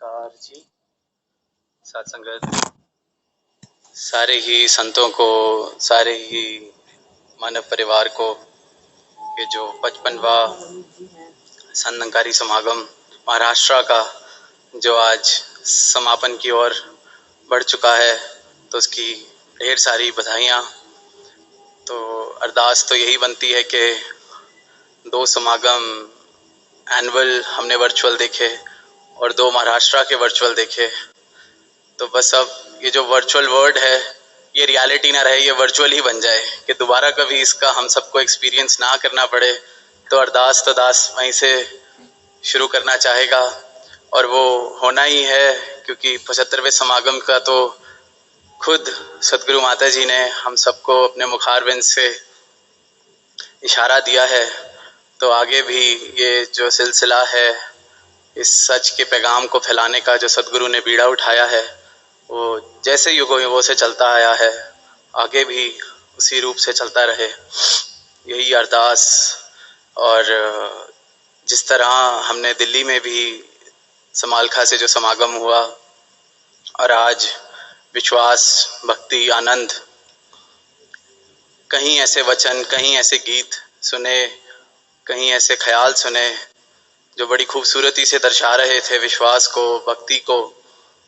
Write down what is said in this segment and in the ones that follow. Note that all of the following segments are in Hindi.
नमस्कार जी। साथ संगत सारे ही संतों को, सारे ही मानव परिवार को ये जो 55वां संत निरंकारी समागम महाराष्ट्र का जो आज समापन की ओर बढ़ चुका है, तो उसकी ढेर सारी बधाइयाँ। तो अरदास तो यही बनती है कि 2 समागम एनुअल हमने वर्चुअल देखे और 2 महाराष्ट्र के वर्चुअल देखे। तो बस अब ये जो वर्चुअल वर्ल्ड है ये रियलिटी ना रहे, ये वर्चुअल ही बन जाए कि दोबारा कभी इसका हम सबको एक्सपीरियंस ना करना पड़े। तो अरदास तो दास वहीं से शुरू करना चाहेगा और वो होना ही है, क्योंकि 75वें समागम का तो खुद सदगुरु माता जी ने हम सबको अपने मुखारबिंद से इशारा दिया है। तो आगे भी ये जो सिलसिला है इस सच के पैगाम को फैलाने का जो सदगुरु ने बीड़ा उठाया है, वो जैसे युगों युगों से चलता आया है, आगे भी उसी रूप से चलता रहे, यही अरदास। और जिस तरह हमने दिल्ली में भी समालखा से जो समागम हुआ और आज विश्वास, भक्ति, आनंद, कहीं ऐसे वचन, कहीं ऐसे गीत सुने, कहीं ऐसे ख्याल सुने जो बड़ी खूबसूरती से दर्शा रहे थे विश्वास को, भक्ति को,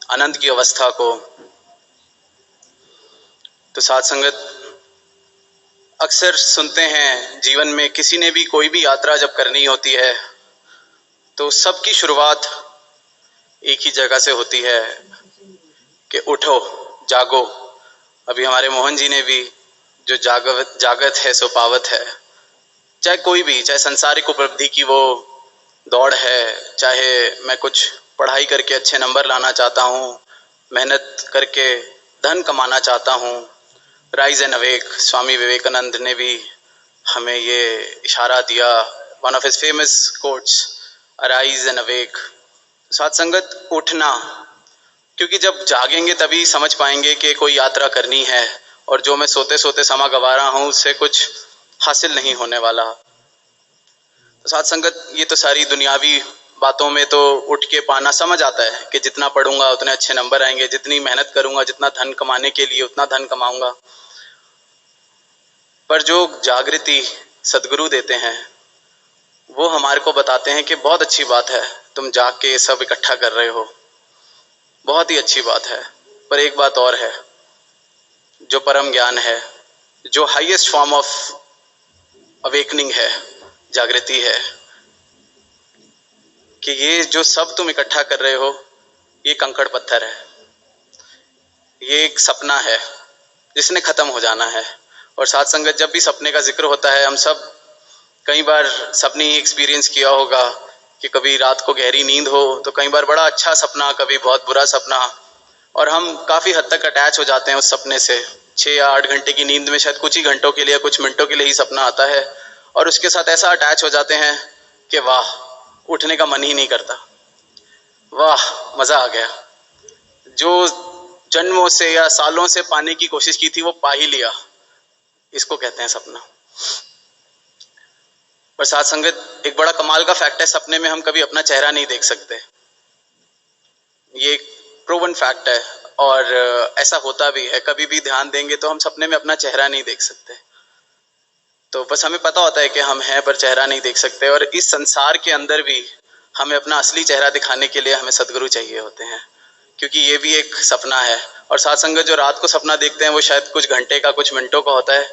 आनंद की अवस्था को। तो साथ संगत अक्सर सुनते हैं जीवन में किसी ने भी कोई भी यात्रा जब करनी होती है तो सबकी शुरुआत एक ही जगह से होती है कि उठो, जागो। अभी हमारे मोहन जी ने भी जो जागत है सो पावत है, चाहे कोई भी, चाहे संसारिक उपलब्धि की वो दौड़ है, चाहे मैं कुछ पढ़ाई करके अच्छे नंबर लाना चाहता हूँ, मेहनत करके धन कमाना चाहता हूँ, rise and awake. Swami Vivekananda ने भी हमें ये इशारा दिया, one of his famous quotes, arise and awake. साथ संगत उठना, क्योंकि जब जागेंगे तभी समझ पाएंगे कि कोई यात्रा करनी है और जो मैं सोते सोते समा गवा रहा हूँ उससे कुछ हासिल नहीं होने वाला। तो साथ संगत ये तो सारी दुनियावी बातों में तो उठ के पाना समझ आता है कि जितना पढ़ूंगा उतने अच्छे नंबर आएंगे, जितनी मेहनत करूंगा, जितना धन कमाने के लिए उतना धन कमाऊंगा। पर जो जागृति सदगुरु देते हैं वो हमारे को बताते हैं कि बहुत अच्छी बात है तुम जाग के ये सब इकट्ठा कर रहे हो, बहुत ही अच्छी बात है, पर एक बात और है, जो परम ज्ञान है, जो हाईएस्ट फॉर्म ऑफ अवेकनिंग है, जागृति है, कि ये जो सब तुम इकट्ठा कर रहे हो ये कंकड़ पत्थर है, ये एक सपना है जिसने खत्म हो जाना है। और साथ संगत जब भी सपने का जिक्र होता है, हम सब कई बार सपने ही एक्सपीरियंस किया होगा कि कभी रात को गहरी नींद हो तो कई बार बड़ा अच्छा सपना, कभी बहुत बुरा सपना, और हम काफ़ी हद तक अटैच हो जाते हैं उस सपने से। 6 या 8 घंटे की नींद में शायद कुछ ही घंटों के लिए, कुछ मिनटों के लिए ही सपना आता है और उसके साथ ऐसा अटैच हो जाते हैं कि वाह, उठने का मन ही नहीं करता, वाह मज़ा आ गया, जो जन्मों से या सालों से पाने की कोशिश की थी वो पा ही लिया, इसको कहते हैं सपना। पर साथ संगत एक बड़ा कमाल का फैक्ट है, सपने में हम कभी अपना चेहरा नहीं देख सकते, ये एक प्रूवन फैक्ट है और ऐसा होता भी है। कभी भी ध्यान देंगे तो हम सपने में अपना चेहरा नहीं देख सकते, तो बस हमें पता होता है कि हम हैं पर चेहरा नहीं देख सकते। और इस संसार के अंदर भी हमें अपना असली चेहरा दिखाने के लिए हमें सदगुरु चाहिए होते हैं, क्योंकि ये भी एक सपना है। और साथ संगत जो रात को सपना देखते हैं वो शायद कुछ घंटे का, कुछ मिनटों का होता है,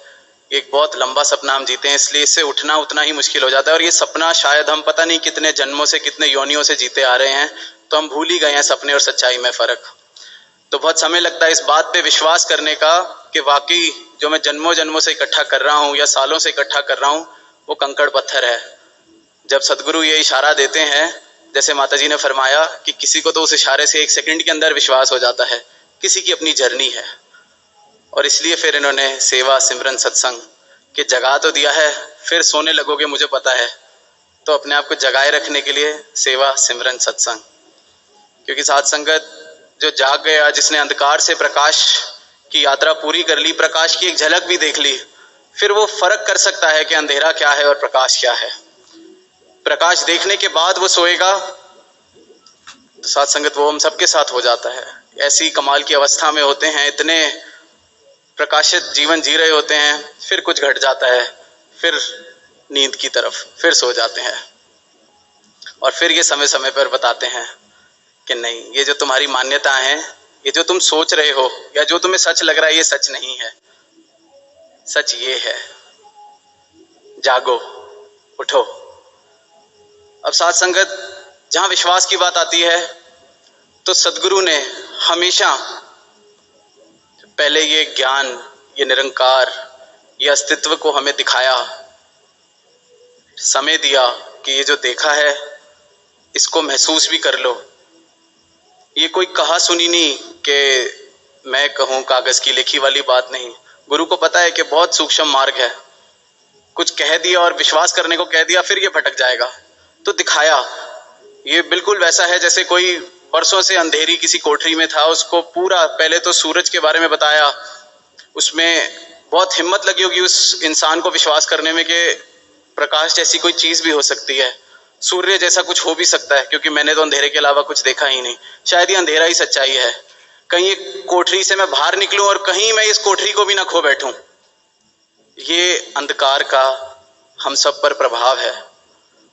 एक बहुत लंबा सपना हम जीते हैं, इसलिए इससे उठना उतना ही मुश्किल हो जाता है। और ये सपना शायद हम पता नहीं कितने जन्मों से, कितने योनियों से जीते आ रहे हैं, तो हम भूल ही गए हैं सपने और सच्चाई में फ़र्क। तो बहुत समय लगता है इस बात पे विश्वास करने का कि वाकई जो मैं जन्मों जन्मों से इकट्ठा कर रहा हूँ या सालों से इकट्ठा कर रहा हूँ वो कंकड़ पत्थर है। जब सदगुरु ये इशारा देते हैं, जैसे माता जी ने फरमाया कि किसी को तो उस इशारे से 1 सेकंड के अंदर विश्वास हो जाता है, किसी की अपनी जर्नी है, और इसलिए फिर इन्होंने सेवा, सिमरन, सत्संग के जगा तो दिया है, फिर सोने लगोगे मुझे पता है, तो अपने आप को जगाए रखने के लिए सेवा, सिमरन, सत्संग। क्योंकि साथ संगत जो जाग गया, जिसने अंधकार से प्रकाश की यात्रा पूरी कर ली, प्रकाश की एक झलक भी देख ली, फिर वो फर्क कर सकता है कि अंधेरा क्या है और प्रकाश क्या है। प्रकाश देखने के बाद वो सोएगा तो साथ संगत वो हम सबके साथ हो जाता है। ऐसी कमाल की अवस्था में होते हैं, इतने प्रकाशित जीवन जी रहे होते हैं, फिर कुछ घट जाता है, फिर नींद की तरफ फिर सो जाते हैं। और फिर ये समय समय पर बताते हैं कि नहीं, ये जो तुम्हारी मान्यताएं हैं, ये जो तुम सोच रहे हो या जो तुम्हें सच लग रहा है, ये सच नहीं है। सच ये है, जागो, उठो। अब साथ संगत जहां विश्वास की बात आती है तो सदगुरु ने हमेशा पहले ये ज्ञान, ये निरंकार, ये अस्तित्व को हमें दिखाया, समय दिया कि ये जो देखा है इसको महसूस भी कर लो। ये कोई कहा सुनी नहीं कि मैं कहूँ कागज की लिखी वाली बात नहीं। गुरु को पता है कि बहुत सूक्ष्म मार्ग है, कुछ कह दिया और विश्वास करने को कह दिया, फिर ये भटक जाएगा, तो दिखाया। ये बिल्कुल वैसा है जैसे कोई बरसों से अंधेरी किसी कोठरी में था, उसको पूरा पहले तो सूरज के बारे में बताया, उसमें बहुत हिम्मत लगी होगी उस इंसान को विश्वास करने में कि प्रकाश जैसी कोई चीज भी हो सकती है, सूर्य जैसा कुछ हो भी सकता है, क्योंकि मैंने तो अंधेरे के अलावा कुछ देखा ही नहीं, शायद ये अंधेरा ही सच्चाई है। कहीं एक कोठरी से मैं बाहर निकलूं और कहीं मैं इस कोठरी को भी ना खो बैठूं। ये अंधकार का हम सब पर प्रभाव है।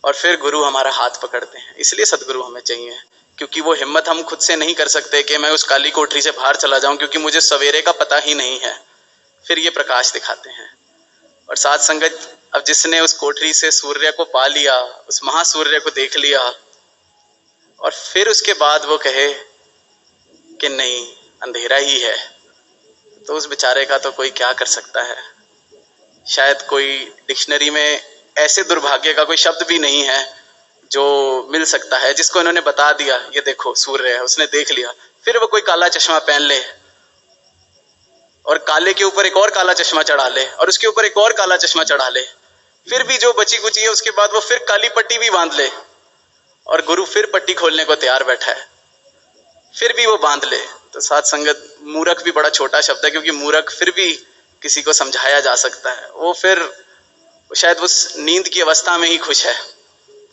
और फिर गुरु हमारा हाथ पकड़ते हैं। इसलिए सदगुरु हमें चाहिए, क्योंकि वो हिम्मत हम खुद से नहीं कर सकते कि मैं उस काली कोठरी से बाहर चला जाऊं, क्योंकि मुझे सवेरे का पता ही नहीं है। फिर ये प्रकाश दिखाते हैं। और साथ संगत, अब जिसने उस कोठरी से सूर्य को पा लिया, उस महासूर्य को देख लिया, और फिर उसके बाद वो कहे कि नहीं, अंधेरा ही है, तो उस बेचारे का तो कोई क्या कर सकता है। शायद कोई डिक्शनरी में ऐसे दुर्भाग्य का कोई शब्द भी नहीं है जो मिल सकता है, जिसको इन्होंने बता दिया ये देखो सूर्य है, उसने देख लिया, फिर वो कोई काला चश्मा पहन ले और काले के ऊपर एक और काला चश्मा चढ़ा ले और उसके ऊपर एक और काला चश्मा चढ़ा ले, फिर भी जो बची कुची है उसके बाद वो फिर काली पट्टी भी बांध ले, और गुरु फिर पट्टी खोलने को तैयार बैठा है, फिर भी वो बांध ले। तो साथ संगत, मूर्ख भी बड़ा छोटा शब्द है, क्योंकि मूर्ख फिर भी किसी को समझाया जा सकता है। वो फिर शायद उस नींद की अवस्था में ही खुश है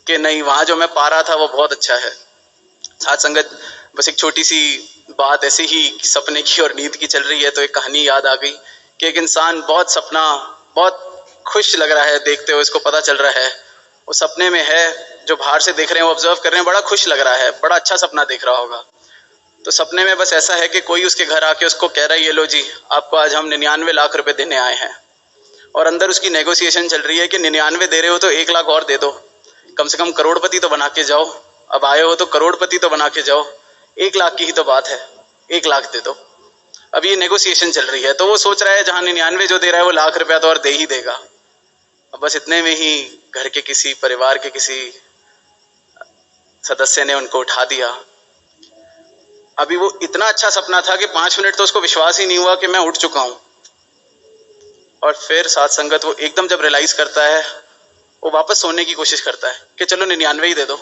कि नहीं, वहां जो मैं पा रहा था वो बहुत अच्छा है। साथ संगत, बस एक छोटी सी बात ऐसे ही सपने की और नींद की चल रही है तो एक कहानी याद आ गई कि एक इंसान बहुत सपना, बहुत खुश लग रहा है देखते हुए, उसको पता चल रहा है वो सपने में है, जो बाहर से देख रहे हैं वो ऑब्जर्व कर रहे हैं, बड़ा खुश लग रहा है, बड़ा अच्छा सपना देख रहा होगा। तो सपने में बस ऐसा है कि कोई उसके घर आके उसको कह रहा है, ये लो जी, आपको आज हम 99 लाख रुपए देने आए हैं। और अंदर उसकी नेगोशिएशन चल रही है कि 99 दे रहे हो तो 1 लाख और दे दो, कम से कम करोड़पति तो बना के जाओ, अब आए हो तो करोड़पति तो बना के जाओ, 1 लाख की ही तो बात है, 1 लाख दे दो। अब ये नेगोशिएशन चल रही है, तो वो सोच रहा है जहां 99 जो दे रहा है वो लाख रुपया तो और दे ही देगा। अब बस इतने में ही घर के किसी, परिवार के किसी सदस्य ने उनको उठा दिया। अभी वो इतना अच्छा सपना था कि 5 मिनट तो उसको विश्वास ही नहीं हुआ कि मैं उठ चुका हूं। और फिर साथ संगत, वो एकदम जब रियलाइज करता है, वो वापस सोने की कोशिश करता है कि चलो 99 ही दे दो,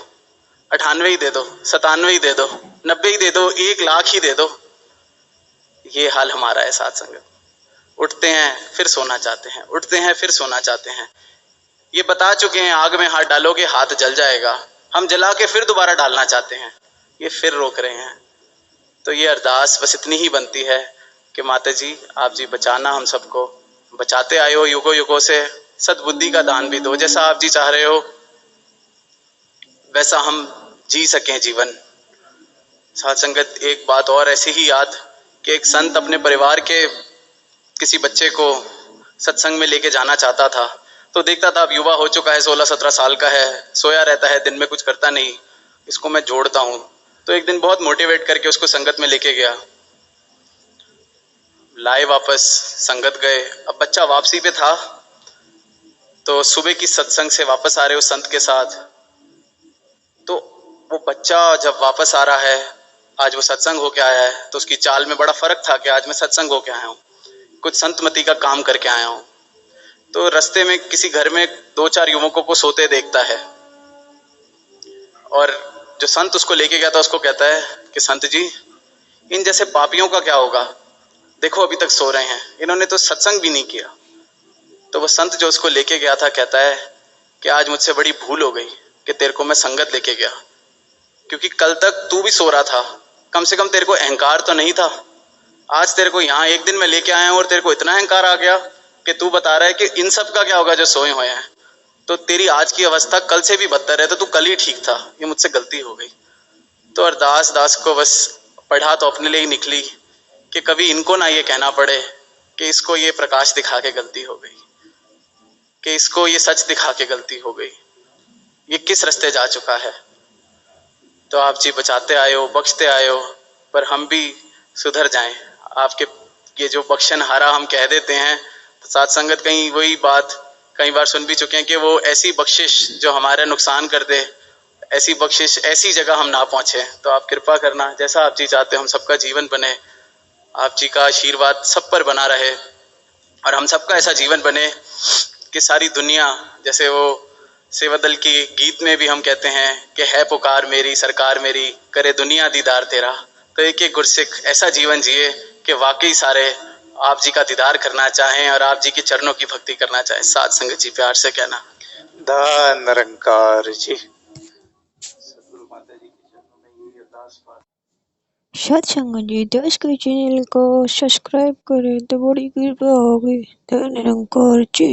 98 ही दे दो, 97 ही दे दो, 90 ही दे दो, 1 लाख ही दे दो। ये हाल हमारा है साथ संगत। उठते हैं फिर सोना चाहते हैं, उठते हैं फिर सोना चाहते हैं। ये बता चुके हैं, आग में हाथ डालोगे हाथ जल जाएगा, हम जला के फिर दोबारा डालना चाहते हैं, ये फिर रोक रहे हैं। तो ये अरदास बस इतनी ही बनती है कि माता जी, आप जी बचाना, हम सबको बचाते आए हो युगों युगों से, सद्बुद्धि का दान भी दो, जैसा आप जी चाह रहे हो वैसा हम जी सकें जीवन। साथ संगत, एक बात और ऐसी ही याद कि एक संत अपने परिवार के किसी बच्चे को सत्संग में लेके जाना चाहता था, तो देखता था अब युवा हो चुका है, 16-17 साल का है, सोया रहता है, दिन में कुछ करता नहीं, इसको मैं जोड़ता हूँ। तो एक दिन बहुत मोटिवेट करके उसको संगत में लेके गया, लाए वापस, संगत गए। अब बच्चा वापसी पे था, तो सुबह की सत्संग से वापस आ रहे उस संत के साथ, तो वो बच्चा जब वापस आ रहा है, आज वो सत्संग होके आया है, तो उसकी चाल में बड़ा फर्क था कि आज मैं सत्संग होके आया हूँ, कुछ संतमती का काम करके आया हूँ। तो रास्ते में किसी घर में 2-4 युवकों को सोते देखता है, और जो संत उसको लेके गया था उसको कहता है कि संत जी, इन जैसे पापियों का क्या होगा, देखो अभी तक सो रहे हैं, इन्होंने तो सत्संग भी नहीं किया। तो वो संत जो उसको लेके गया था कहता है कि आज मुझसे बड़ी भूल हो गई कि तेरे को मैं संगत लेके गया, क्योंकि कल तक तू भी सो रहा था, कम से कम तेरे को अहंकार तो नहीं था। आज तेरे को यहाँ एक दिन में लेके आया हूँ और तेरे को इतना अहंकार आ गया कि तू बता रहा है कि इन सब का क्या होगा जो सोए हुए हैं। तो तेरी आज की अवस्था कल से भी बदतर है, तो तू कल ही ठीक था। ये मुझसे गलती हो गई। तो अरदास दास को बस पढ़ा तो अपने लिए ही निकली कि कभी इनको ना ये कहना पड़े कि इसको ये प्रकाश दिखा के गलती हो गई, कि इसको ये सच दिखा के गलती हो गई, ये किस रास्ते जा चुका है। तो आप जी बचाते आए हो, बख्शते आए हो, पर हम भी सुधर जाएं। आपके ये जो बख्शन हारा हम कह देते हैं, तो साथ संगत कहीं वही बात कई बार सुन भी चुके हैं कि वो ऐसी बख्शिश जो हमारा नुकसान कर दे, ऐसी बख्शिश ऐसी जगह हम ना पहुंचे। तो आप कृपा करना, जैसा आप जी चाहते हो हम सबका जीवन बने, आप जी का आशीर्वाद सब पर बना रहे और हम सबका ऐसा जीवन बने कि सारी दुनिया, जैसे वो सेवा दल की गीत में भी हम कहते हैं कि है पुकार मेरी सरकार मेरी, करे दुनिया दीदार तेरा। तो एक एक गुरसिख ऐसा जीवन जिए कि वाकई सारे आप जी का दीदार करना चाहें और आप जी के चरणों की भक्ति करना चाहें। साथ संगत जी प्यार से कहना धन निरंकार जी। सदगुरु माता जी के चरणों में ये अरदास सत्संग जी दस के चैनल को सब्सक्राइब करें तो बड़ी कृपा होगी। धन निरंकार जी।